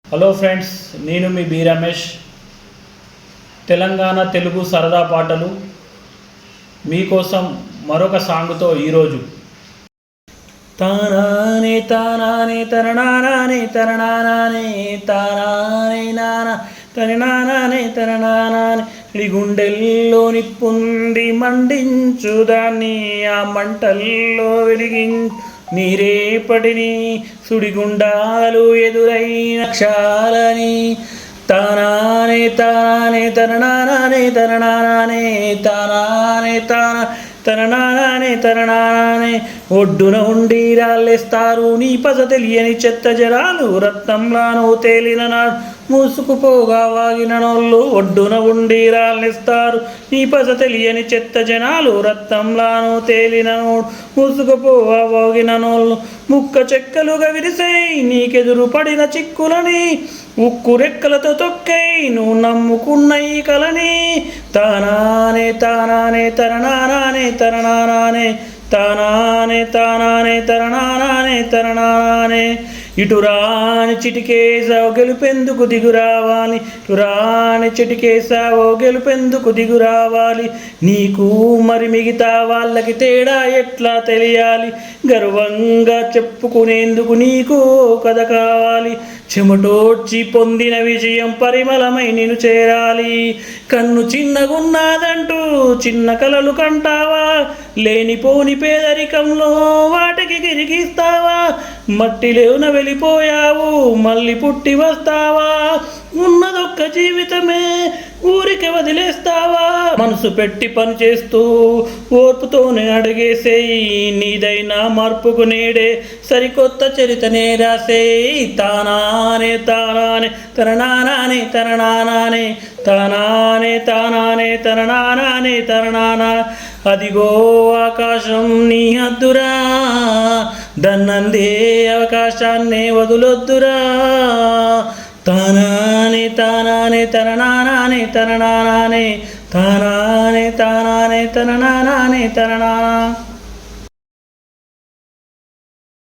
Hello friends, నేను మీ B Ramesh. Telangana Telugu సరదా పాటలు మీకోసం మరొక సాంగ్తో ఈరోజు. తానానే తానానే తరణానానే తరణానానే తానానే నానా తరణానానే తరణానానే గుండెల్లో నిప్పుంది మండించుదాన్ని ఆ మంటల్లో వెలిగించు నీరేపటిని సుడిగుండాలు ఎదురైన క్షాలని తానానే తానానే తరణానానే తరణానానే తానానే తానా తరణానానే తరణానానే ఒడ్డున ఉండి రాళ్ళేస్తారు నీ పస తెలియని చెత్త జరాలు రత్నంలానో తేలిన నాడు మూసుకుపోగా వాగిన నోళ్ళు ఒడ్డున ఉండి రాళ్ళేస్తారు నీ పస తెలియని చెత్త జనాలు రత్నంలానో తేలిన నోడు మూసుకుపోగా వాగిన నోళ్ళు ముక్క చెక్కలుగా విరిసేయి నీకెదురు పడిన చిక్కులని ఉక్కు రెక్కలతో తొక్కై నువ్వు నమ్ముకున్న ఈ కలని తానానే తానానే తరణానానే తరణానానే తానానే తానానే తరణానానే తరణానానే ఇటురాని చిటికేసావు గెలుపెందుకు దిగురావాలి ఇటురాని చిటికేసావో గెలుపెందుకు దిగురావాలి నీకు మరి మిగతా వాళ్ళకి తేడా ఎట్లా తెలియాలి గర్వంగా చెప్పుకునేందుకు నీకు కథ కావాలి చెమటోడ్చి పొందిన విజయం పరిమళమై నిన్ను చేరాలి కన్ను చిన్నగున్నాదంటూ చిన్న కలలు కంటావా లేనిపోని పేదరికంలో వాటికి గిరిగిస్తావా మట్టిలోన వెళ్ళిపోయావు మళ్ళీ పుట్టి వస్తావా ఉన్నదొక్క జీవితమే ఊరికి వదిలేస్తావా మనసు పెట్టి పని చేస్తూ ఓర్పుతోనే అడిగేసేయి నీదైనా మార్పుకు నేడే సరికొత్త చరితనే రాసేయి తానానే తానానే తరణానానే తరణానానే తానానే తానానే తరణానానే తరణానా అదిగో ఆకాశం నీ హద్దురా దన్నందే అవకాశాన్నే వదులొద్దురా తానానే తానానే తరణానానే తరణానానే తానానే తానానే తరణానానే తరణానా